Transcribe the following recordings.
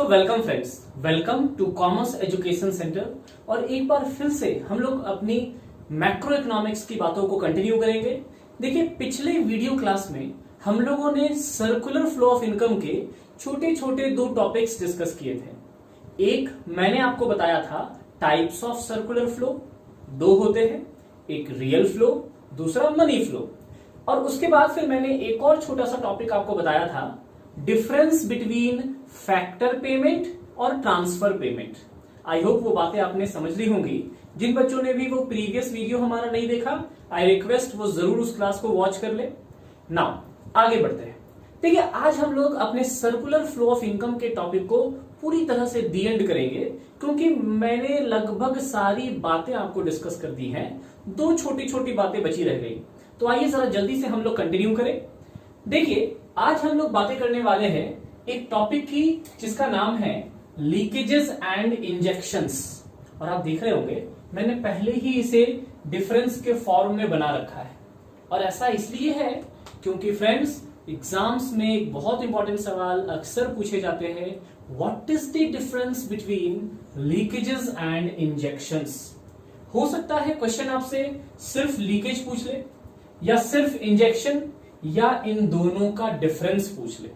Welcome friends, welcome to commerce education centre. और एक बार फिर से हम लोग अपनी मैक्रो इकोनॉमिक्स की बातों को कंटिन्यू करेंगे। देखिए, पिछले वीडियो क्लास में हम लोगों ने सर्कुलर फ्लो ऑफ इनकम के छोटे छोटे दो टॉपिक्स डिस्कस किए थे। एक मैंने आपको बताया था टाइप्स ऑफ सर्कुलर फ्लो, दो होते हैं, एक रियल फ्लो, दूसरा मनी फ्लो। और उसके बाद फिर मैंने एक और छोटा सा टॉपिक आपको बताया था, डिफरेंस बिटवीन फैक्टर पेमेंट और ट्रांसफर पेमेंट। आई होप वो बातें आपने समझ ली होंगी। जिन बच्चों ने भी वो प्रीवियस वीडियो हमारा नहीं देखा, आई रिक्वेस्ट वो जरूर उस क्लास को वॉच कर ले। नाउ आगे बढ़ते हैं। देखिए, आज हम लोग अपने सर्कुलर फ्लो ऑफ इनकम के टॉपिक को पूरी तरह से दी एंड करेंगे, क्योंकि मैंने लगभग सारी बातें आपको डिस्कस कर दी हैं। दो छोटी छोटी बातें बची रह गई, तो आइए जरा जल्दी से हम लोग कंटिन्यू करें। देखिए, आज हम लोग बातें करने वाले हैं एक टॉपिक की जिसका नाम है लीकेजेस एंड इंजेक्शंस। और आप देख रहे होंगे मैंने पहले ही इसे डिफरेंस के फॉर्म में बना रखा है, और ऐसा इसलिए है क्योंकि फ्रेंड्स, एग्जाम्स में एक बहुत इंपॉर्टेंट सवाल अक्सर पूछे जाते हैं, what is the difference between leakages and injections. हो सकता है क्वेश्चन आपसे सिर्फ लीकेज पूछ ले, या सिर्फ इंजेक्शन, या इन दोनों का डिफरेंस पूछ ले।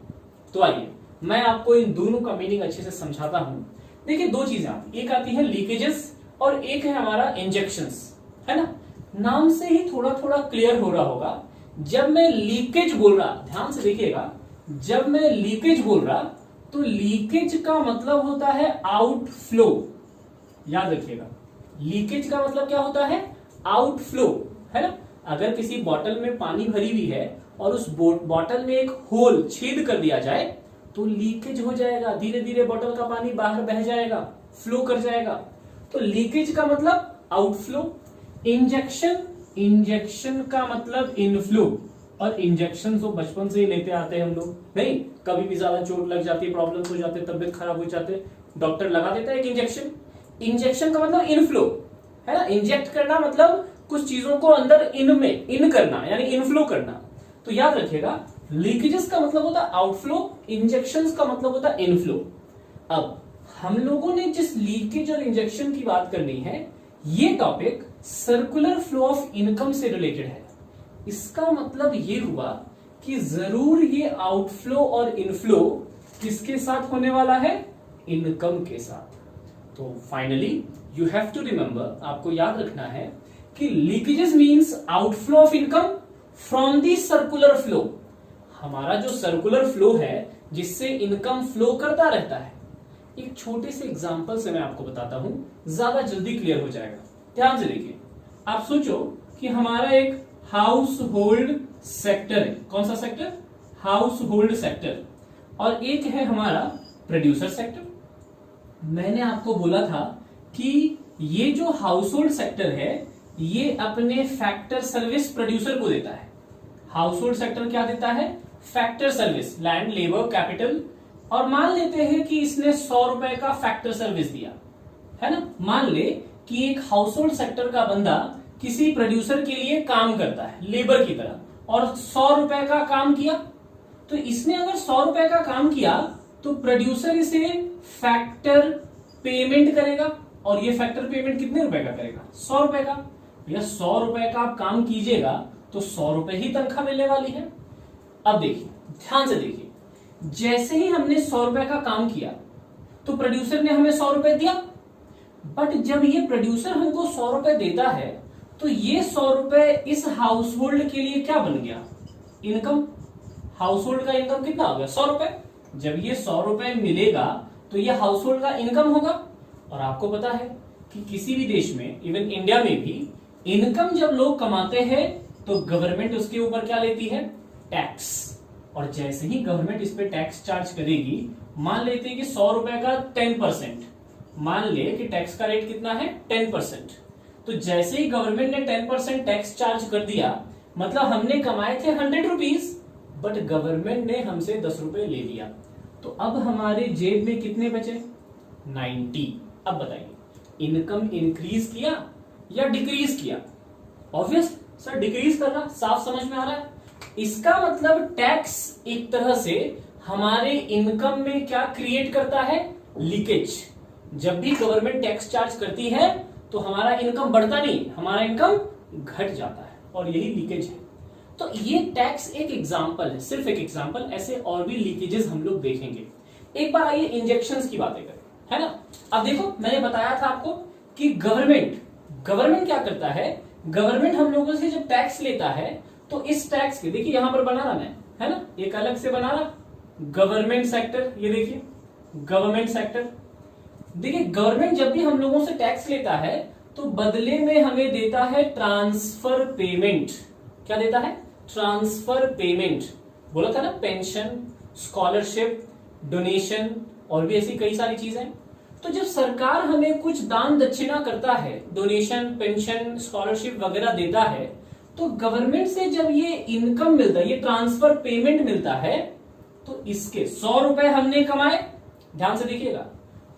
तो आइए मैं आपको इन दोनों का मीनिंग अच्छे से समझाता हूं। देखिए, दो चीजें आती, एक आती है लीकेजेस और एक है हमारा इंजेक्शंस, है ना। नाम से ही थोड़ा थोड़ा क्लियर हो रहा होगा। जब मैं लीकेज बोल रहा, ध्यान से देखिएगा, जब मैं लीकेज बोल रहा तो लीकेज का मतलब होता है आउटफ्लो। याद रखिएगा, लीकेज का मतलब क्या होता है? आउटफ्लो, है ना। अगर किसी बॉटल में पानी भरी हुई है और उस बॉटल में एक होल, छेद कर दिया जाए, तो लीकेज हो जाएगा, धीरे धीरे बॉटल का पानी बाहर बह जाएगा, फ्लो कर जाएगा। तो लीकेज का मतलब आउटफ्लो। इंजेक्शन, इंजेक्शन का मतलब इनफ्लो। और इंजेक्शन तो बचपन से ही लेते आते हैं हम लोग, नहीं? कभी भी ज्यादा चोट लग जाती है, प्रॉब्लम हो जाते, तबियत खराब हो जाते, डॉक्टर लगा देता है एक इंजेक्शन। इंजेक्शन का मतलब इनफ्लो, है ना। इंजेक्ट करना मतलब कुछ चीजों को अंदर इन करना, यानी इनफ्लो करना। तो याद रखिएगा, लीकेजेस का मतलब होता है आउटफ्लो, इंजेक्शंस का मतलब होता है इनफ्लो। अब हम लोगों ने जिस लीकेज और इंजेक्शन की बात करनी है, ये topic circular flow of income से रिलेटेड है। इसका मतलब ये हुआ कि जरूर ये आउटफ्लो और इनफ्लो किसके साथ होने वाला है? इनकम के साथ। तो finally you have to remember, आपको याद रखना है कि leakages means outflow of income from the circular flow. हमारा जो सर्कुलर फ्लो है जिससे इनकम फ्लो करता रहता है। एक छोटे से एग्जांपल से मैं आपको बताता हूं, ज्यादा जल्दी क्लियर हो जाएगा। ध्यान से देखिए, आप सोचो कि हमारा एक हाउस होल्ड सेक्टर है। कौन सा सेक्टर? House hold sector. और एक है हमारा प्रोड्यूसर सेक्टर। मैंने आपको बोला था कि ये जो हाउस होल्ड सेक्टर है, ये अपने फैक्टर सर्विस प्रोड्यूसर को देता है। हाउस होल्ड सेक्टर क्या देता है? Factor service, land, labour, capital. और मान लेते हैं कि इसने 100 रुपए का फैक्टर सर्विस दिया, है ना। मान ले कि एक हाउस होल्ड सेक्टर का बंदा किसी प्रोड्यूसर के लिए काम करता है, लेबर की तरह, और 100 रुपए का काम किया। तो इसने अगर 100 रुपए का काम किया तो प्रोड्यूसर इसे फैक्टर पेमेंट करेगा। और ये फैक्टर पेमेंट कितने रुपए का करेगा? 100 रुपए का। भैया 100 रुपए का आप काम कीजिएगा तो 100 रुपए ही तनख्वाह मिलने वाली है। अब देखिए, ध्यान से देखिए, जैसे ही हमने 100 रुपए का काम किया तो प्रोड्यूसर ने हमें 100 रुपए दिया। बट जब ये प्रोड्यूसर हमको 100 रुपए देता है तो ये 100 रुपए इस हाउस होल्ड के लिए क्या बन गया? इनकम। हाउस होल्ड का इनकम कितना हो गया? 100 रुपए। जब ये 100 रुपए मिलेगा तो ये हाउस होल्ड का इनकम होगा। और आपको पता है कि किसी भी देश में, इवन इंडिया में भी, इनकम जब लोग कमाते हैं तो गवर्नमेंट उसके ऊपर क्या लेती है? टैक्स। और जैसे ही गवर्नमेंट इस पे टैक्स चार्ज करेगी, मान लेते हैं कि 100 रुपए का 10%, मान ले कि टैक्स का रेट कितना है? 10%। तो जैसे ही गवर्नमेंट ने 10% टैक्स चार्ज कर दिया, मतलब हमने कमाए थे 100 रुपीज, बट गवर्नमेंट ने हमसे 10 रुपए ले लिया। तो अब हमारे जेब में कितने बचे? 90। अब बताइए, इनकम इंक्रीज किया या डिक्रीज किया? ऑब्वियस सर, डिक्रीज कर रहा, साफ समझ में आ रहा है। इसका मतलब टैक्स एक तरह से हमारे इनकम में क्या क्रिएट करता है? लीकेज। जब भी गवर्नमेंट टैक्स चार्ज करती है तो हमारा इनकम बढ़ता नहीं, हमारा इनकम घट जाता है, और यही लीकेज है। तो ये टैक्स एक एग्जाम्पल है, सिर्फ एक एग्जाम्पल, ऐसे और भी लीकेजेस हम लोग देखेंगे। एक बार आइए इंजेक्शंस की बातें करें, है ना। अब देखो, मैंने बताया था आपको कि गवर्नमेंट क्या करता है, गवर्नमेंट हम लोगों से जब टैक्स लेता है तो इस टैक्स के, देखिए यहां पर बना रहा मैं, है ना, एक अलग से बना रहा गवर्नमेंट सेक्टर, ये देखिए गवर्नमेंट सेक्टर। देखिए गवर्नमेंट जब भी हम लोगों से टैक्स लेता है तो बदले में हमें देता है ट्रांसफर पेमेंट। क्या देता है? Transfer payment. बोला था ना, पेंशन, स्कॉलरशिप, डोनेशन और भी ऐसी कई सारी चीजें। तो जब सरकार हमें कुछ दान दक्षिणा करता है, डोनेशन, पेंशन, स्कॉलरशिप वगैरह देता है, तो गवर्नमेंट से जब ये इनकम मिलता है, ये ट्रांसफर पेमेंट मिलता है, तो इसके 100 रुपए हमने कमाए। ध्यान से देखिएगा,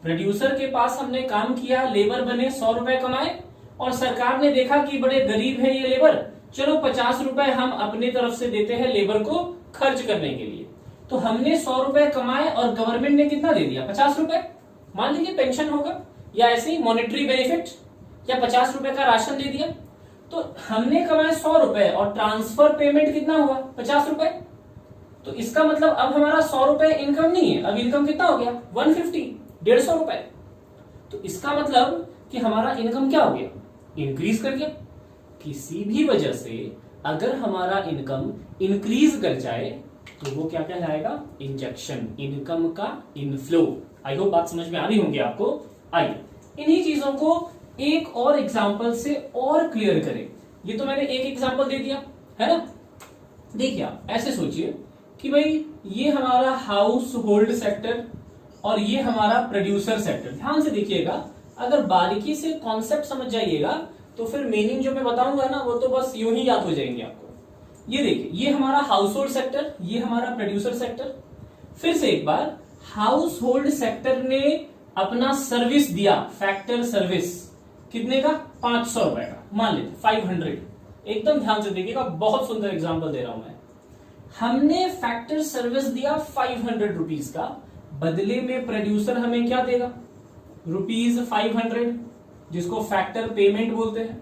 प्रोड्यूसर के पास हमने काम किया, लेबर बने, 100 रुपए कमाए, और सरकार ने देखा कि बड़े गरीब है ये लेबर, चलो 50 रुपए हम अपनी तरफ से देते हैं लेबर को खर्च करने के लिए। तो हमने 100 रुपए कमाए और गवर्नमेंट ने कितना दे दिया? 50 रुपए। मान लीजिए पेंशन होगा या ऐसे ही मॉनेटरी बेनिफिट, या 50 रुपए का राशन दे दिया। तो हमने कमाए 100 रुपए और ट्रांसफर पेमेंट कितना हुआ? 50 रुपए। तो इसका मतलब अब हमारा 100 रुपए इनकम नहीं है, अब इनकम कितना हो गया? 150, 150 रुपए। तो इसका मतलब कि हमारा इनकम क्या हो गया? इंक्रीज कर गया। किसी भी वजह से अगर हमारा इनकम इंक्रीज कर जाए तो वो क्या कहलाएगा? इंजेक्शन, इनकम का इनफ्लो। आई होप बात समझ में आ रही होंगी आपको। आइए इन्हीं चीजों को एक और एग्जांपल से और क्लियर करें। ये तो मैंने एक एग्जांपल दे दिया, है ना। देखिए आप ऐसे सोचिए कि भाई ये हमारा हाउस होल्ड सेक्टर और ये हमारा प्रोड्यूसर सेक्टर। ध्यान से देखिएगा, अगर बारीकी से कॉन्सेप्ट समझ जाइएगा तो फिर मीनिंग जो मैं बताऊंगा ना, वो तो बस यूं ही याद हो जाएंगे आपको। ये देखिए, ये हमारा हाउस होल्ड सेक्टर, ये हमारा प्रोड्यूसर सेक्टर। फिर से एक बार, हाउस होल्ड सेक्टर ने अपना सर्विस दिया, फैक्टर सर्विस, कितने का? 500 रुपए का, मान लेते 500। एकदम ध्यान से देखिएगा, बहुत सुंदर एग्जांपल दे रहा हूं मैं। हमने फैक्टर सर्विस दिया 500 रुपीज का, बदले में प्रोड्यूसर हमें क्या देगा? ₹500, जिसको फैक्टर पेमेंट बोलते हैं।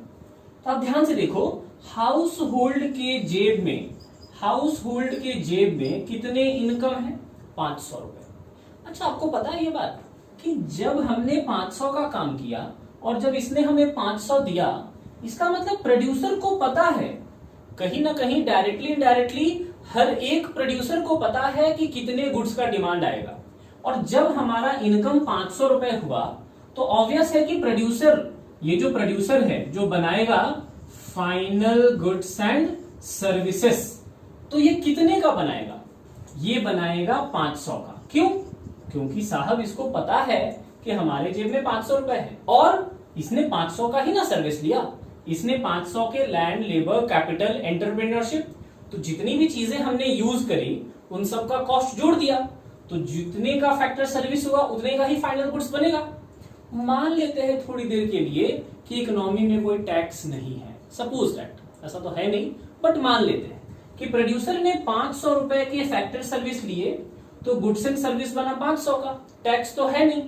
तो आप ध्यान से देखो, हाउस होल्ड के जेब में कितने इनकम है? 500 रुपए। अच्छा, आपको पता है ये बात कि जब हमने 500 का काम किया और जब इसने हमें 500 दिया, इसका मतलब प्रोड्यूसर को पता है, कहीं ना कहीं डायरेक्टली इनडायरेक्टली हर एक प्रोड्यूसर को पता है कि कितने गुड्स का डिमांड आएगा। और जब हमारा इनकम 500 रुपए हुआ तो ऑब्वियस है कि प्रोड्यूसर, ये जो प्रोड्यूसर है जो बनाएगा फाइनल गुड्स एंड सर्विसेज, तो ये कितने का बनाएगा? ये बनाएगा 500 का। क्यों? क्योंकि साहब इसको पता है कि हमारे जेब में 500 रुपए है और इसने 500 का ही ना सर्विस लिया, इसने 500 के लैंड, लेबर, कैपिटल, एंटरप्रेन्योरशिप, तो जितनी भी चीजें हमने यूज करी उन सब का कॉस्ट जोड़ दिया, तो जितने का फैक्टर सर्विस हुआ उतने का ही फाइनल गुड्स बनेगा। मान लेते हैं थोड़ी देर के लिए कि इकोनॉमी में कोई टैक्स नहीं है, सपोज दैट, ऐसा तो है नहीं, बट मान लेते हैं कि प्रोड्यूसर ने 500 रुपए के फैक्टर सर्विस लिए, तो गुड्स एंड सर्विस बना 500 का, टैक्स तो है नहीं।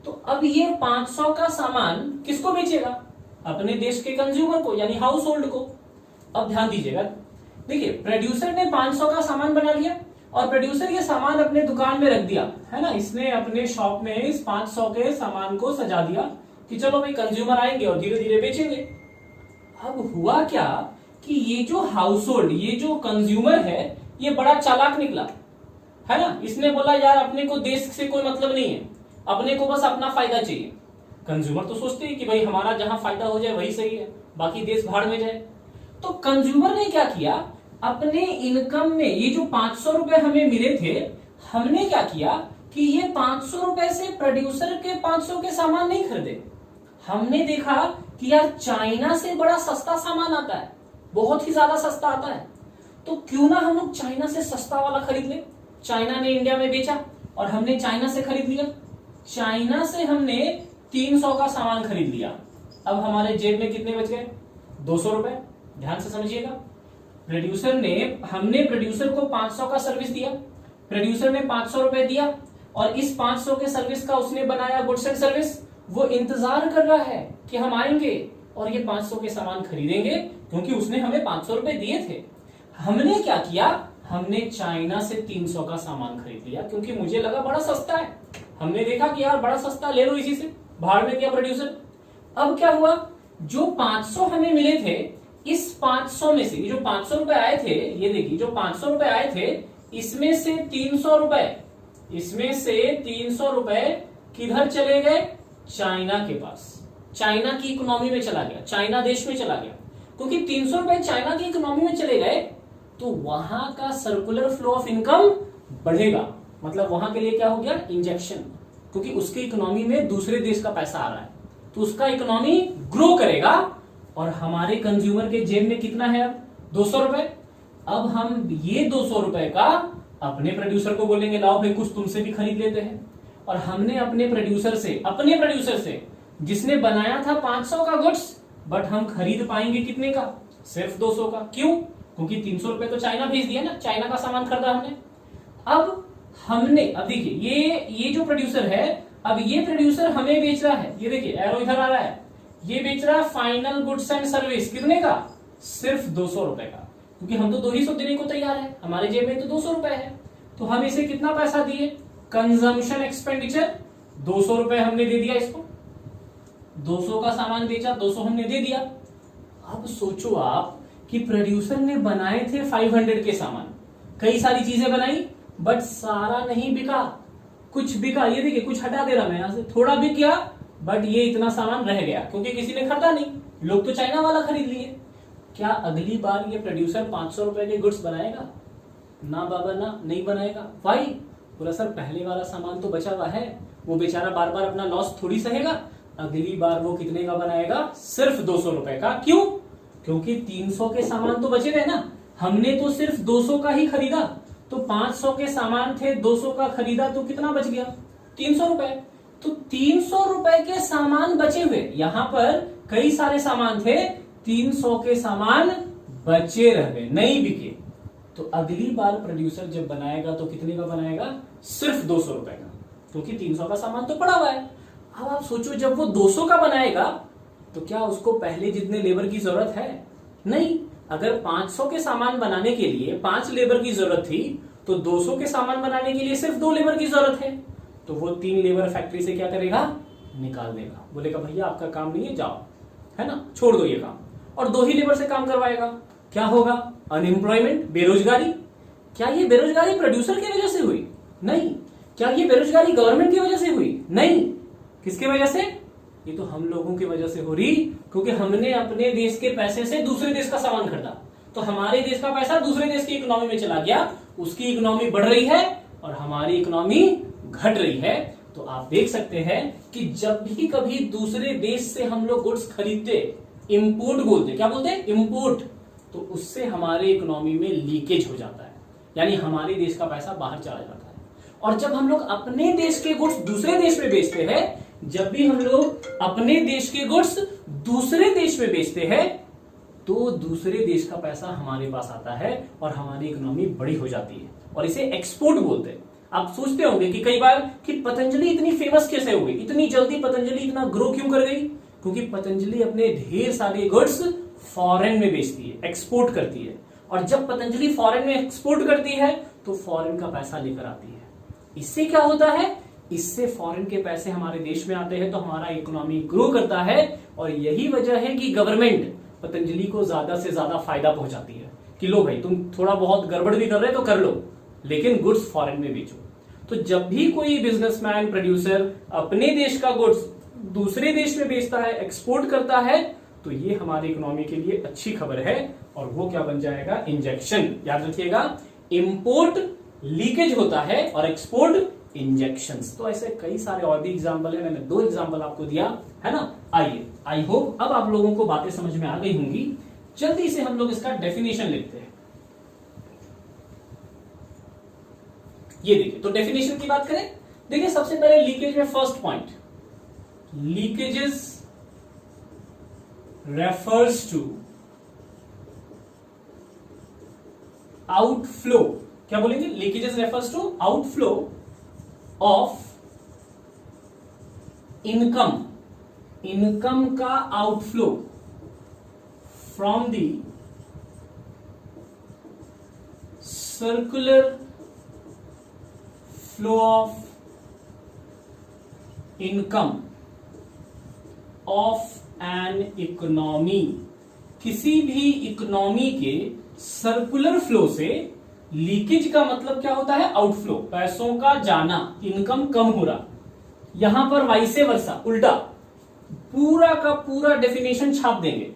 तो अब ये 500 का सामान किसको बेचेगा? अपने देश के कंज्यूमर को, यानी हाउस होल्ड को। अब ध्यान दीजिएगा, देखिए प्रोड्यूसर ने 500 का सामान बना लिया और प्रोड्यूसर ये सामान अपने दुकान में रख दिया, है ना, इसने अपने शॉप में इस 500 के सामान को सजा दिया कि चलो भाई कंज्यूमर आएंगे और धीरे धीरे बेचेंगे। अब हुआ क्या कि ये जो हाउस होल्ड, ये जो कंज्यूमर है, ये बड़ा चालाक निकला, है ना। इसने बोला यार अपने को देश से कोई मतलब नहीं है, अपने को बस अपना फायदा चाहिए। कंज्यूमर तो सोचते हैं कि भाई हमारा जहां फायदा हो जाए वही सही है, बाकी देश भाड़ में जाए। तो कंज्यूमर ने क्या किया, अपने इनकम में ये जो 500 रुपए हमें मिले थे, हमने क्या किया कि ये 500 रुपए से प्रोड्यूसर के 500 के सामान नहीं खरीदे। हमने देखा कि यार चाइना से बड़ा सस्ता सामान आता है, बहुत ही ज्यादा सस्ता आता है, तो क्यों ना हम लोग चाइना से सस्ता वाला खरीद ले। चाइना ने इंडिया में बेचा और हमने चाइना से खरीद लिया। चाइना से हमने 300 का सामान खरीद लिया, अब हमारे जेब में कितने बच गए? 200 रुपए। ध्यान से समझिएगा, हमने प्रोड्यूसर को 500 का सर्विस दिया, प्रोड्यूसर ने 500 रुपए दिया, और इस 500 के सर्विस का उसने बनाया गुड्स एंड सर्विस, वो इंतजार कर रहा है कि हम आएंगे और ये 500 के सामान खरीदेंगे, क्योंकि उसने हमें 500 रुपए दिए थे। हमने क्या किया, हमने चाइना से 300 का सामान खरीद लिया, क्योंकि मुझे लगा बड़ा सस्ता है। हमने देखा कि यार बड़ा सस्ता, ले लो इसी से, भाड़ में क्या प्रोड्यूसर। अब क्या हुआ, जो 500 हमें मिले थे, इस 500 में से, ये जो 500 रुपए आए थे, ये देखिए जो 500 रुपए आए थे, इसमें से 300 रुपए, इसमें से 300 रुपए किधर चले गए, चाइना के पास, चाइना की इकोनॉमी में चला गया, चाइना देश में चला गया। क्योंकि 300 रुपए चाइना की इकोनॉमी में चले गए तो वहां का सर्कुलर फ्लो ऑफ इनकम बढ़ेगा, मतलब वहां के लिए क्या हो गया, इंजेक्शन, क्योंकि उसकी इकोनॉमी में दूसरे देश का पैसा आ रहा है, तो उसका इकोनॉमी ग्रो करेगा। और हमारे कंज्यूमर के जेब में कितना है अब, 200 रुपए। अब हम ये 200 रुपए का अपने प्रोड्यूसर को बोलेंगे लाओ भाई कुछ तुमसे भी खरीद लेते हैं, और हमने अपने प्रोड्यूसर से जिसने बनाया था 500 का गुड्स, बट हम खरीद पाएंगे कितने का, सिर्फ 200 का। क्यों, क्योंकि 300 रुपए तो चाइना भेज दिया ना, चाइना का सामान खरीदा हमने। अब देखिए ये जो प्रोड्यूसर है, अब ये प्रोड्यूसर हमें बेच रहा है, ये देखिए एरो इधर आ रहा है, ये बेच रहा है फाइनल गुड्स एंड सर्विस कितने का, सिर्फ 200 रुपए का, क्योंकि हम तो 200 देने को तैयार है, हमारे जेब में तो 200 रुपए है। तो हम इसे कितना पैसा दिए, कंजम्पशन एक्सपेंडिचर 200 रुपए हमने दे दिया इसको, 200 का सामान बेचा, 200 हमने दे दिया। अब सोचो आप कि प्रोड्यूसर ने बनाए थे 500 के सामान, कई सारी चीजें बनाई, बट सारा नहीं बिका, कुछ बिका, ये देखिए कुछ हटा दे रहा मैं यहां से, थोड़ा बिक गया, बट ये इतना सामान रह गया, क्योंकि किसी ने खरीदा नहीं, लोग तो चाइना वाला खरीद लिए। क्या अगली बार ये प्रोड्यूसर 500 रुपए के गुड्स बनाएगा, ना बाबा ना, नहीं बनाएगा। वाई, बोला सर पहले वाला सामान तो बचा हुआ है, वो बेचारा बार बार अपना लॉस थोड़ी सहेगा, अगली बार वो कितने का बनाएगा, सिर्फ 200 रुपए का। क्यों, क्योंकि 300 के सामान तो बचे रहे ना, हमने तो सिर्फ 200 का ही खरीदा, तो 500 के सामान थे, 200 का खरीदा, तो कितना बच गया, 300 रुपए। तो 300 रुपए के सामान बचे हुए, यहां पर कई सारे सामान थे, 300 के सामान बचे रह गए, नहीं बिके। तो अगली बार प्रोड्यूसर जब बनाएगा तो कितने का बनाएगा, सिर्फ 200 रुपए का, क्योंकि 300 का सामान तो पड़ा हुआ है। अब आप सोचो जब वो 200 का बनाएगा तो क्या उसको पहले जितने लेबर की जरूरत है, नहीं। अगर 500 के सामान बनाने के लिए 5 लेबर की जरूरत थी, तो 200 के सामान बनाने के लिए सिर्फ 2 लेबर की जरूरत है, तो वो 3 लेबर फैक्ट्री से क्या करेगा, निकाल देगा, बोलेगा भैया आपका काम नहीं है, जाओ, है ना, छोड़ दो ये काम, और 2 ही लेबर से काम करवाएगा। क्या होगा, अनएम्प्लॉयमेंट, बेरोजगारी। क्या ये बेरोजगारी प्रोड्यूसर की वजह से हुई, नहीं। क्या ये बेरोजगारी गवर्नमेंट की वजह से हुई, नहीं। किसकी वजह से, ये तो हम लोगों की वजह से हो रही, क्योंकि हमने अपने देश के पैसे से दूसरे देश का सामान खरीदा, तो हमारे देश का पैसा दूसरे देश की इकोनॉमी में चला गया, उसकी इकोनॉमी बढ़ रही है और हमारी इकोनॉमी घट रही है। तो आप देख सकते हैं कि जब भी कभी दूसरे देश से हम लोग गुड्स खरीदते, इंपोर्ट बोलते, क्या बोलते हैं, इंपोर्ट, तो उससे हमारे इकोनॉमी में लीकेज हो जाता है, यानी हमारे देश का पैसा बाहर चला जाता है। और जब हम लोग अपने देश के गुड्स दूसरे देश में बेचते हैं, जब भी हम लोग अपने देश के गुड्स दूसरे देश में बेचते हैं, तो दूसरे देश का पैसा हमारे पास आता है और हमारी इकोनॉमी बड़ी हो जाती है, और इसे एक्सपोर्ट बोलते हैं। आप सोचते होंगे कि कई बार कि पतंजलि इतनी फेमस कैसे हो गई, इतनी जल्दी पतंजलि इतना ग्रो क्यों कर गई, क्योंकि पतंजलि अपने ढेर सारे गुड्स फॉरेन में बेचती है, एक्सपोर्ट करती है, और जब पतंजलि फॉरेन में एक्सपोर्ट करती है तो फॉरेन का पैसा लेकर आती है। इससे क्या होता है, इससे फॉरेन के पैसे हमारे देश में आते हैं, तो हमारा इकोनॉमी ग्रो करता है, और यही वजह है कि गवर्नमेंट पतंजलि को ज्यादा से ज्यादा फायदा पहुंचाती है कि लो भाई तुम थोड़ा बहुत गड़बड़ भी कर रहे हो तो कर लो, लेकिन गुड्स फॉरेन में बेचो। तो जब भी कोई बिजनेसमैन, प्रोड्यूसर अपने देश का गुड्स दूसरे देश में बेचता है, एक्सपोर्ट करता है, तो ये हमारी इकोनॉमी के लिए अच्छी खबर है, और वो क्या बन जाएगा, इंजेक्शन। याद रखिएगा, इंपोर्ट लीकेज होता है और एक्सपोर्ट इंजेक्शंस। तो ऐसे कई सारे और भी एग्जांपल है, मैंने 2 एग्जांपल आपको दिया है ना। आइए, आई होप अब आप लोगों को बातें समझ में आ गई होंगी। जल्दी से हम लोग इसका डेफिनेशन लिखते हैं। ये देखिए, तो डेफिनेशन की बात करें, देखिए सबसे पहले लीकेज में first point, leakages refers to outflow. क्या बोलेंगे, leakages refers to outflow of income, income का outflow from the circular flow of income of an economy, किसी भी इकोनॉमी के सर्कुलर फ्लो से, लीकेज का मतलब क्या होता है, आउटफ्लो, पैसों का जाना, इनकम कम हो रहा। यहां पर वाइसे वर्सा, उल्टा, पूरा का पूरा डेफिनेशन छाप देंगे,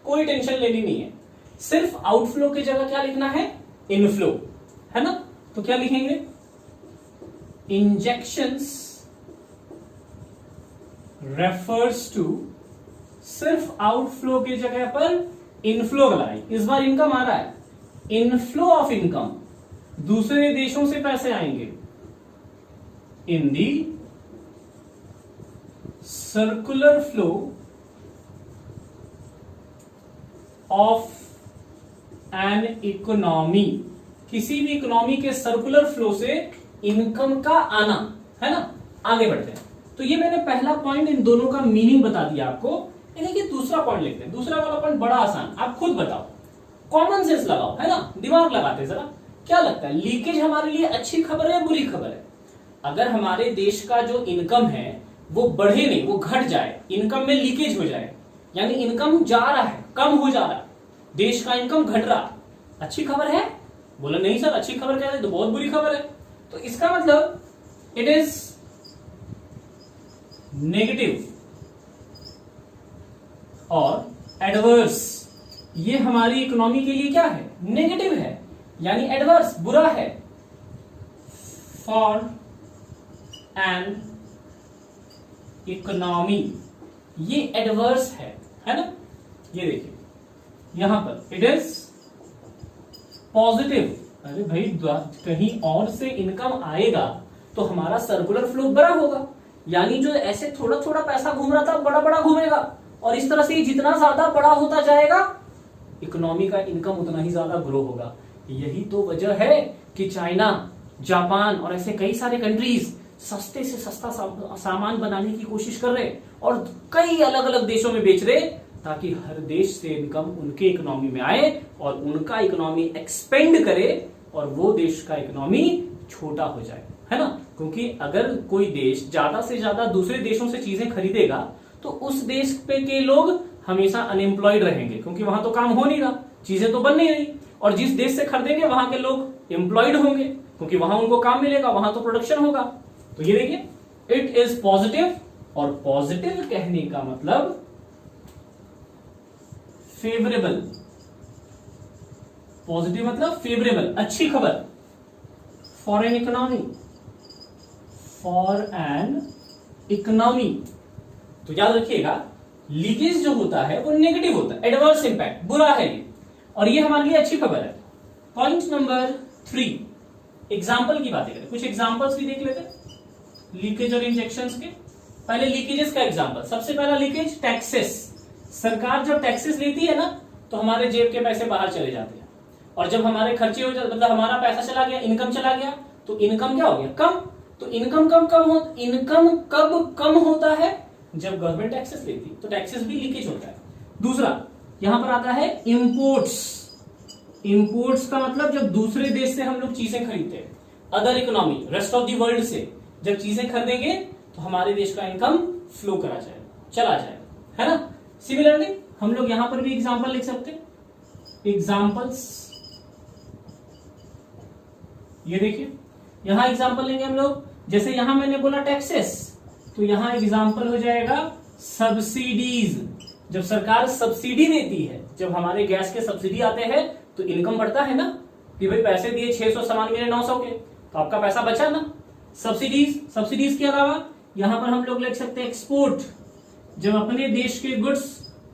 कोई टेंशन लेनी नहीं है। सिर्फ आउटफ्लो की जगह क्या लिखना है, इनफ्लो, है ना। तो क्या लिखेंगे, इंजेक्शंस रेफर्स टू, सिर्फ आउटफ्लो की जगह पर इनफ्लो लगाए। इस बार इनकम आ रहा है, इनफ्लो ऑफ इनकम, दूसरे देशों से पैसे आएंगे, in the circular flow of an economy, किसी भी इकोनॉमी के सर्कुलर फ्लो से इनकम का आना, है ना। आगे बढ़ते हैं। तो ये मैंने पहला पॉइंट इन दोनों का मीनिंग बता दिया आपको। देखिए दूसरा पॉइंट लिखते हैं। दूसरा वाला पॉइंट बड़ा आसान, आप खुद बताओ, कॉमन सेंस लगाओ, है ना, दिमाग लगाते जरा। क्या लगता है, लीकेज हमारे लिए अच्छी खबर है या बुरी खबर है? अगर हमारे देश का जो इनकम है वो बढ़े नहीं, वो घट जाए, इनकम में लीकेज हो जाए, यानी इनकम जा रहा है, कम हो जा रहा है, देश का इनकम घट रहा, अच्छी खबर है? बोला नहीं सर, अच्छी खबर कह रहे तो बहुत बुरी खबर है। तो इसका मतलब इट इज नेगेटिव और एडवर्स, ये हमारी इकोनॉमी के लिए क्या है, नेगेटिव है, यानी एडवर्स, बुरा है। फॉर एन इकोनॉमी, ये एडवर्स है ना। ये देखिए यहां पर इट इज पॉजिटिव। अरे भाई कहीं और से इनकम आएगा तो हमारा सर्कुलर फ्लो बड़ा होगा, यानी जो ऐसे थोड़ा थोड़ा पैसा घूम रहा था बड़ा बड़ा घूमेगा, और इस तरह से जितना ज्यादा बड़ा होता जाएगा इकोनॉमी का इनकम उतना ही ज्यादा ग्रो होगा। यही तो वजह है कि चाइना, जापान और ऐसे कई सारे कंट्रीज सस्ते से सस्ता सामान बनाने की कोशिश कर रहे और कई अलग अलग देशों में बेच रहे, ताकि हर देश से इनकम उनके इकोनॉमी में आए और उनका इकोनॉमी एक्सपेंड करे और वो देश का इकोनॉमी छोटा हो जाए, है ना। क्योंकि अगर कोई देश ज्यादा से ज्यादा दूसरे देशों से चीजें खरीदेगा तो उस देश पे के लोग हमेशा अनएम्प्लॉयड रहेंगे, क्योंकि वहां तो काम हो नहीं रहा, चीजें तो बन नहीं रही। और जिस देश से खरीदेंगे वहां के लोग एम्प्लॉयड होंगे, क्योंकि वहां उनको काम मिलेगा, वहां तो प्रोडक्शन होगा। तो ये देखिए इट इज पॉजिटिव, और पॉजिटिव कहने का मतलब फेवरेबल, पॉजिटिव मतलब फेवरेबल, अच्छी खबर। For an economy, for an economy, तो याद रखिएगा लीकेज जो होता है वो नेगेटिव होता है, एडवर्स इंपैक्ट, बुरा है ये, और ये हमारे लिए अच्छी खबर है। पॉइंट नंबर 3, एग्जाम्पल की बातें करें, कुछ एग्जाम्पल्स भी देख लेते हैं लीकेज और इंजेक्शंस के। पहले लीकेजेस का एग्जाम्पल, सबसे पहला लीकेज टैक्सेस। सरकार जब टैक्सेस लेती है ना तो हमारे जेब के पैसे बाहर चले जाते हैं, और जब हमारे खर्चे हो जाते, मतलब हमारा पैसा चला गया, इनकम चला गया, तो इनकम क्या हो गया, कम। तो इनकम इनकम कब कम होता है, जब गवर्नमेंट टैक्सेस लेती, तो टैक्सेस भी लीकेज होता है। दूसरा यहां पर आता है इंपोर्ट्स। इंपोर्ट्स का मतलब जब दूसरे देश से हम लोग चीजें खरीदते हैं, other economy, rest of the world से जब चीजें खरीदेंगे तो हमारे देश का इनकम फ्लो करा जाएगा, चला जाएगा, है ना। सिमिलरली हम लोग यहां पर भी एग्जांपल लिख सकते हैं, एग्जांपल्स। ये देखिए यहां एग्जांपल लेंगे हम लोग, जैसे यहां मैंने बोला टैक्सेस, तो यहां एग्जांपल हो जाएगा सब्सिडीज। जब सरकार सब्सिडी देती है, जब हमारे गैस के सब्सिडी आते हैं तो इनकम बढ़ता है ना, कि भाई पैसे दिए 600, सामान मिले 900 के, तो आपका पैसा बचा ना। सब्सिडीज के अलावा यहां पर हम लोग लिख सकते हैं एक्सपोर्ट। जब अपने देश के गुड्स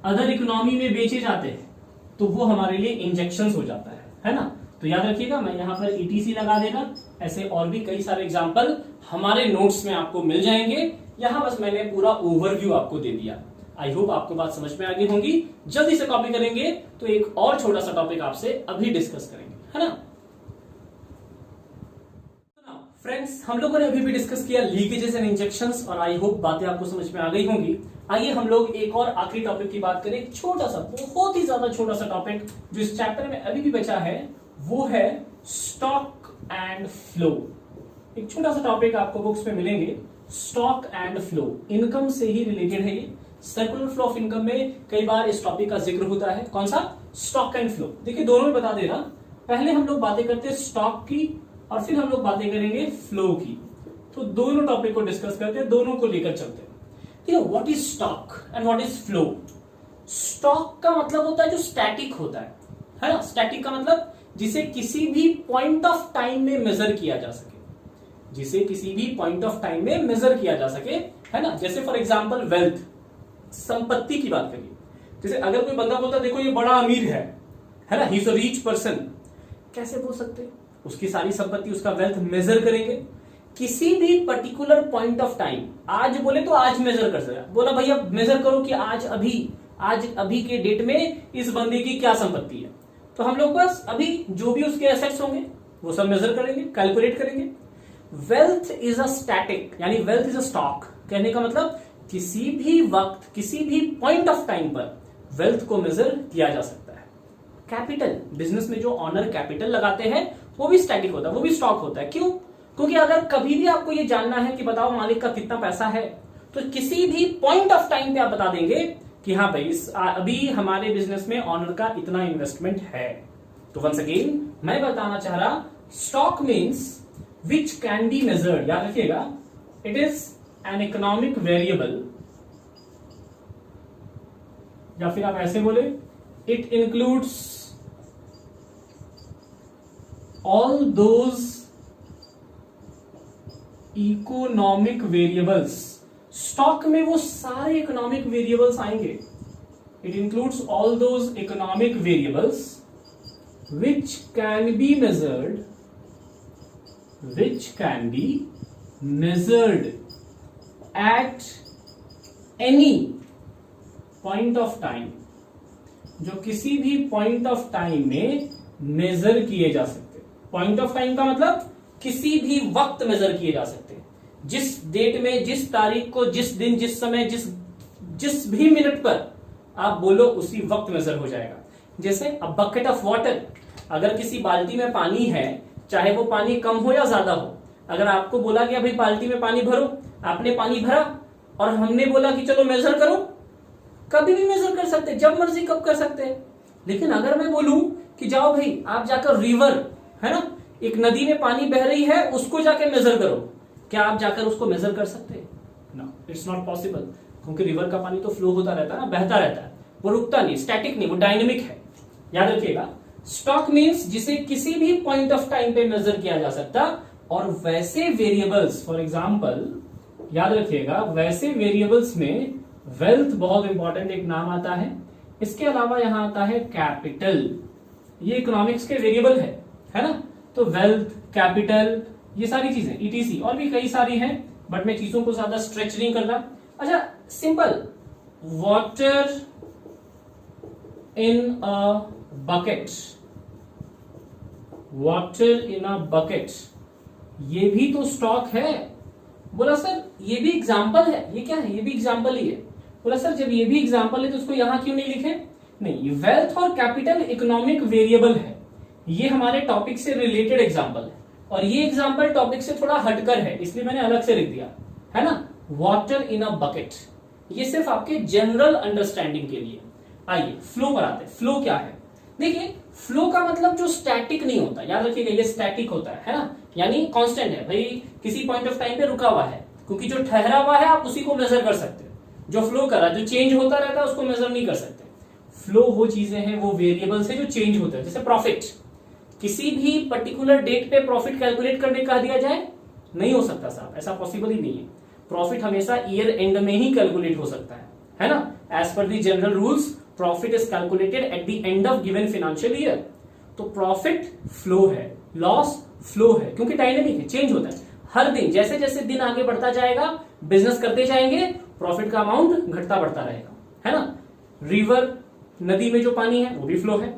अदर इकोनॉमी में बेचे जाते हैं तो वो हमारे लिए इंजेक्शंस हो जाता है ना। तो याद रखिएगा, मैं यहां पर ईटीसी लगा देगा, ऐसे और भी कई सारे एग्जांपल हमारे नोट्स में आपको मिल जाएंगे। यहां बस मैंने पूरा ओवरव्यू आपको दे दिया। आई होप आपको बात समझ में आ गई होंगी। जल्दी से कॉपी करेंगे तो एक और छोटा सा टॉपिक आपसे अभी डिस्कस करेंगे, है ना। फ्रेंड्स, हम लोगों ने अभी भी डिस्कस किया लीकेजेस एंड इंजेक्शंस और आई होप बातें आपको समझ में आ गई होंगी। आइए हम लोग एक और आखिरी टॉपिक की बात करें। एक छोटा सा, बहुत ही ज्यादा छोटा सा टॉपिक जो इस चैप्टर में अभी भी बचा है वो है स्टॉक एंड फ्लो। एक छोटा सा टॉपिक आपको बुक्स में मिलेंगे, स्टॉक एंड फ्लो, इनकम से ही रिलेटेड है ये। सर्कुलर फ्लो ऑफ इनकम में कई बार इस टॉपिक का जिक्र होता है। कौन सा? Stock and flow. देखिए दोनों में बता दे रहा, पहले हम लोग बातें करते हैं स्टॉक की और फिर हम लोग बातें करेंगे फ्लो की। तो दोनों टॉपिक को डिस्कस करते हैं, दोनों को लेकर चलते हैं। What is stock and what is flow? Stock का मतलब होता है जो स्टैटिक होता है ना। स्टैटिक का मतलब जिसे किसी भी पॉइंट ऑफ टाइम में मेजर किया जा सके, जिसे किसी भी पॉइंट ऑफ टाइम में मेजर किया जा सके, है ना। जैसे फॉर एग्जांपल वेल्थ, संपत्ति की बात करिए। जैसे अगर कोई बंदा बोलता देखो ये बड़ा अमीर है ना, he is a rich person, कैसे बोल सकते हैं? उसकी सारी संपत्ति, उसका वेल्थ मेजर करेंगे किसी भी पर्टिकुलर पॉइंट ऑफ टाइम। आज बोले तो आज मेजर कर सकते, बोला भैया मेजर करो कि आज अभी के डेट में इस बंदे की क्या संपत्ति है, तो हम लोग बस अभी जो भी उसके एसेट्स होंगे वो सब मेजर करेंगे, कैलकुलेट करेंगे। वेल्थ इज अ स्टैटिक, यानी वेल्थ इज अ स्टॉक। कहने का मतलब किसी भी वक्त, किसी भी पॉइंट ऑफ टाइम पर वेल्थ को मेजर किया जा सकता है। कैपिटल, बिजनेस में जो ऑनर कैपिटल लगाते हैं वो भी स्टैटिक होता है, वो भी स्टॉक होता है। क्यों? क्योंकि अगर कभी भी आपको ये जानना है कि बताओ मालिक का कितना पैसा है, तो किसी भी पॉइंट ऑफ टाइम पे आप बता देंगे कि हाँ भाई अभी हमारे बिजनेस में ऑनर का इतना इन्वेस्टमेंट है। तो वंस अगेन मैं बताना चाह रहा, stock means which can be measured. याद रखिएगा, it is an economic variable, या फिर आप ऐसे बोले it includes all those economic variables। Stock में वो सारे इकोनॉमिक वेरिएबल्स आएंगे। It includes all those economic variables which can be measured at any point of time, जो किसी भी पॉइंट ऑफ टाइम में मेजर किए जा सकते। पॉइंट ऑफ टाइम का मतलब किसी भी वक्त मेजर किए जा सकते हैं। जिस डेट में, जिस तारीख को, जिस दिन, जिस समय, जिस भी मिनट पर आप बोलो उसी वक्त मेजर हो जाएगा। जैसे अ बकेट ऑफ वाटर, अगर किसी बाल्टी में पानी है, चाहे वो पानी कम हो या ज्यादा हो, अगर आपको बोला कि अभी बाल्टी में पानी भरो, आपने पानी भरा और हमने बोला कि चलो मेजर करो, कभी भी मेजर कर सकते, जब मर्जी कब कर सकते हैं। लेकिन अगर मैं बोलूं कि जाओ भाई आप जाकर रिवर, है ना, एक नदी में पानी बह रही है, उसको जाके मेजर करो, क्या आप जाकर उसको मेजर कर सकते हैं? No, it's not possible. क्योंकि रिवर का पानी तो फ्लो होता रहता है ना, बहता रहता है, वो रुकता नहीं, स्टैटिक नहीं, वो डायनेमिक है। याद रखिएगा, स्टॉक मीन्स जिसे किसी भी पॉइंट ऑफ टाइम पे मेजर किया जा सकता। और वैसे वेरिएबल्स, फॉर एग्जाम्पल याद रखिएगा, वैसे वेरिएबल्स में वेल्थ बहुत इंपॉर्टेंट एक नाम आता है। इसके अलावा यहां आता है कैपिटल, ये इकोनॉमिक्स के वेरिएबल है ना। तो वेल्थ, कैपिटल, ये सारी चीजें ईटीसी और भी कई सारी हैं, बट मैं चीजों को ज्यादा स्ट्रेच नहीं कर रहा। अच्छा, simple, water in a bucket, water in a bucket, ये भी तो स्टॉक है। बोला सर ये भी एग्जाम्पल है, ये क्या है? ये भी एग्जाम्पल ही है। बोला सर जब ये भी एग्जाम्पल है तो उसको यहां क्यों नहीं लिखे? नहीं, वेल्थ और कैपिटल इकोनॉमिक वेरिएबल है, ये हमारे टॉपिक से रिलेटेड एग्जाम्पल है, और ये एग्जाम्पल टॉपिक से थोड़ा हटकर है, इसलिए मैंने अलग से लिख दिया, है ना। वाटर इन अ बकेट, ये सिर्फ आपके जनरल अंडरस्टैंडिंग के लिए। आइए फ्लो पर आते हैं। फ्लो क्या है? देखिए, फ्लो का मतलब जो स्टैटिक नहीं होता, याद रखिएगा, ये स्टैटिक होता है ना, यानी कांस्टेंट है भाई, किसी पॉइंट ऑफ टाइम पे रुका हुआ है। क्योंकि जो ठहरा हुआ है आप उसी को मेजर कर सकते हो, जो फ्लो कर रहा है, जो चेंज होता रहता है उसको मेजर नहीं कर सकते। फ्लो वो चीजें हैं, वो वेरिएबल्स है जो चेंज होते हैं। जैसे प्रॉफिट, किसी भी पर्टिकुलर डेट पे प्रॉफिट कैलकुलेट करने कह दिया जाए, नहीं हो सकता साहब, ऐसा पॉसिबल ही नहीं है। प्रॉफिट हमेशा ईयर एंड में ही कैलकुलेट हो सकता है ना। As per the general rules, profit is calculated at the end of given financial year. तो प्रॉफिट फ्लो है, लॉस फ्लो है, क्योंकि डायनेमिक है, चेंज होता है हर दिन। जैसे जैसे दिन आगे बढ़ता जाएगा, बिजनेस करते जाएंगे, प्रॉफिट का अमाउंट घटता बढ़ता रहेगा, है ना। रिवर, नदी में जो पानी है वो भी फ्लो है,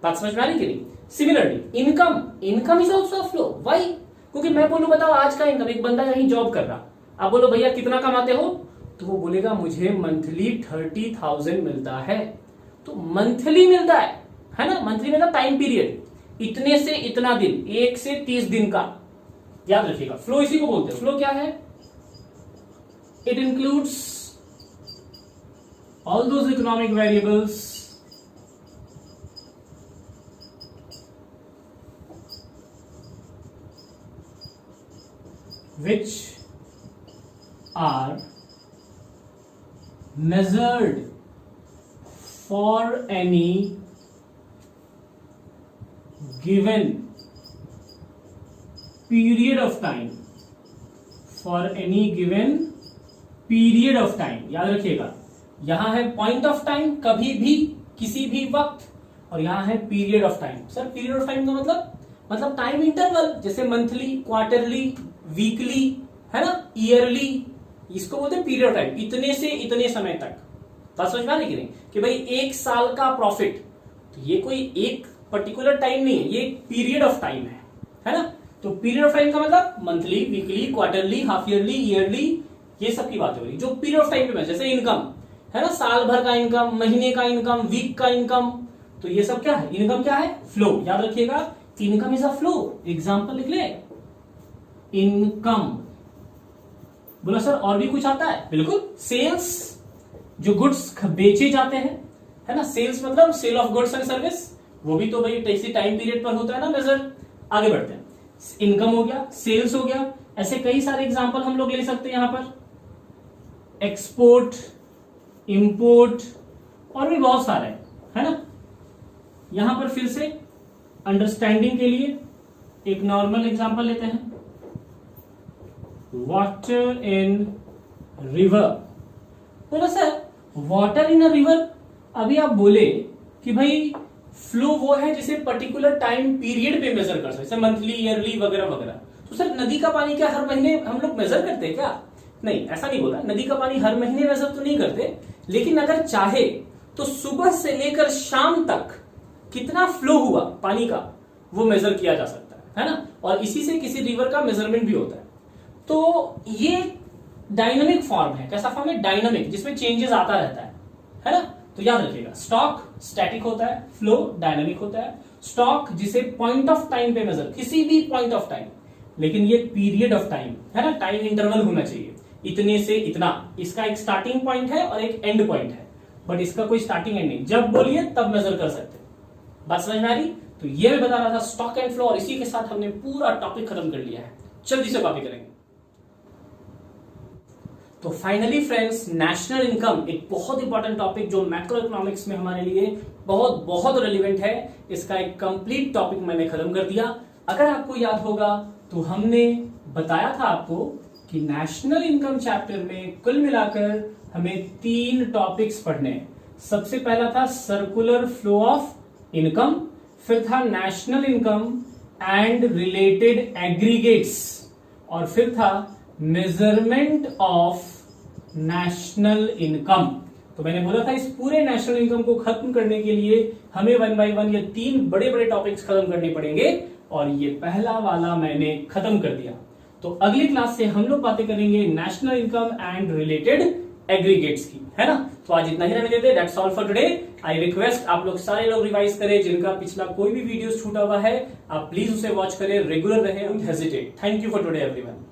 बात समझ में आ रही कि नहीं। Similarly income, income is also flow. Why? क्योंकि मैं बोलूं बताओ आज का इनकम, एक बंदा यहीं जॉब कर रहा, आप बोलो भैया कितना कमाते हो, तो वो बोलेगा मुझे मंथली 30,000 मिलता है। तो मंथली मिलता है ना, मंथली मतलब टाइम पीरियड, इतने से इतना दिन, 1 से 30 दिन का, याद रखिएगा। फ्लो इसी को बोलते हैं। फ्लो क्या है? It includes all those economic variables which are measured for any given period of time, for any given period of time। याद रखिएगा, यहां है पॉइंट ऑफ टाइम, कभी भी किसी भी वक्त, और यहां है period of time. Sir period of time का मतलब टाइम इंटरवल, जैसे मंथली, क्वार्टरली, वीकली, है ना, ईयरली, इसको बोलते हैं पीरियड ऑफ टाइम, इतने से इतने समय तक। बात समझ में आ रही कि नहीं, कि भाई 1 साल का प्रॉफिट, तो ये कोई एक पर्टिकुलर टाइम नहीं है, ये एक पीरियड ऑफ टाइम है ना। तो पीरियड ऑफ टाइम का मतलब monthly, weekly, quarterly, half yearly, yearly, ये सब की बात हो रही। जो पीरियड ऑफ टाइम पे, जैसे इनकम है ना, साल भर का इनकम, महीने का इनकम, वीक का इनकम, तो ये सब क्या है? इनकम क्या है? फ्लो। याद रखिएगा, income is a flow. Example लिख ले, इनकम। बोला सर और भी कुछ आता है? बिल्कुल, सेल्स, जो गुड्स बेचे जाते हैं, है ना, सेल्स मतलब sale of goods and service, वो भी तो भाई इसी टाइम पीरियड पर होता है ना मेजर। आगे बढ़ते हैं, इनकम हो गया, सेल्स हो गया, ऐसे कई सारे एग्जांपल हम लोग ले सकते हैं यहां पर, एक्सपोर्ट, इंपोर्ट, और भी बहुत सारे, है ना। यहां पर फिर से अंडरस्टैंडिंग के लिए एक नॉर्मल एग्जांपल लेते हैं, वाटर इन रिवर। बोला sir water in a river, अभी आप बोले कि भाई फ्लो वो है जिसे पर्टिकुलर टाइम पीरियड पे मेजर कर सकते हैं, मंथली, ईयरली वगैरह वगैरह। तो सर नदी का पानी क्या हर महीने हम लोग मेजर करते हैं क्या? नहीं, ऐसा नहीं बोला, नदी का पानी हर महीने मेजर तो नहीं करते, लेकिन अगर चाहे तो सुबह से लेकर शाम तक कितना फ्लो हुआ पानी का, वो मेजर किया जा सकता है ना। और इसी से किसी रिवर का मेजरमेंट भी होता है। तो ये डायनामिक फॉर्म है। कैसा फॉर्म है? डायनामिक, जिसमें चेंजेस आता रहता है ना। तो याद रखिएगा, स्टॉक स्टैटिक होता है, फ्लो डायनामिक होता है। स्टॉक जिसे पॉइंट ऑफ टाइम पे मेजर, किसी भी पॉइंट ऑफ टाइम, लेकिन ये पीरियड ऑफ टाइम है ना, टाइम इंटरवल होना चाहिए, इतने से इतना। इसका एक स्टार्टिंग पॉइंट है और एक एंड पॉइंट है, बट इसका कोई स्टार्टिंग एंड नहीं, जब बोलिए तब मेजर कर सकते। बात समझ में आ रही? तो ये मैं बता रहा था स्टॉक एंड फ्लो, और इसी के साथ हमने पूरा टॉपिक खत्म कर लिया है। जल्दी से कॉपी करेंगे। तो फाइनली फ्रेंड्स, नेशनल इनकम एक बहुत इंपॉर्टेंट टॉपिक जो मैक्रो इकोनॉमिक्स में हमारे लिए बहुत बहुत रेलिवेंट है, इसका एक कंप्लीट टॉपिक मैंने खत्म कर दिया। अगर आपको याद होगा तो हमने बताया था आपको कि नेशनल इनकम चैप्टर में कुल मिलाकर हमें 3 टॉपिक्स पढ़ने हैं। सबसे पहला था सर्कुलर फ्लो ऑफ इनकम, फिर था national income and related aggregates, और फिर था मेजरमेंट ऑफ नेशनल इनकम। तो मैंने बोला था इस पूरे नेशनल इनकम को खत्म करने के लिए हमें 1 बाय 1 ये 3 बड़े बड़े टॉपिक्स खत्म करने पड़ेंगे, और ये पहला वाला मैंने खत्म कर दिया। तो अगली क्लास से हम लोग बातें करेंगे national income and related aggregates की, है ना। तो आज इतना ही रहने देते। That's all for today. I request आप लोग सारे लोग रिवाइज करें, जिनका पिछला कोई भी वीडियो छूटा हुआ है आप प्लीज उसे वॉच करें, रेगुलर रहे, don't hesitate. Thank you for today everyone.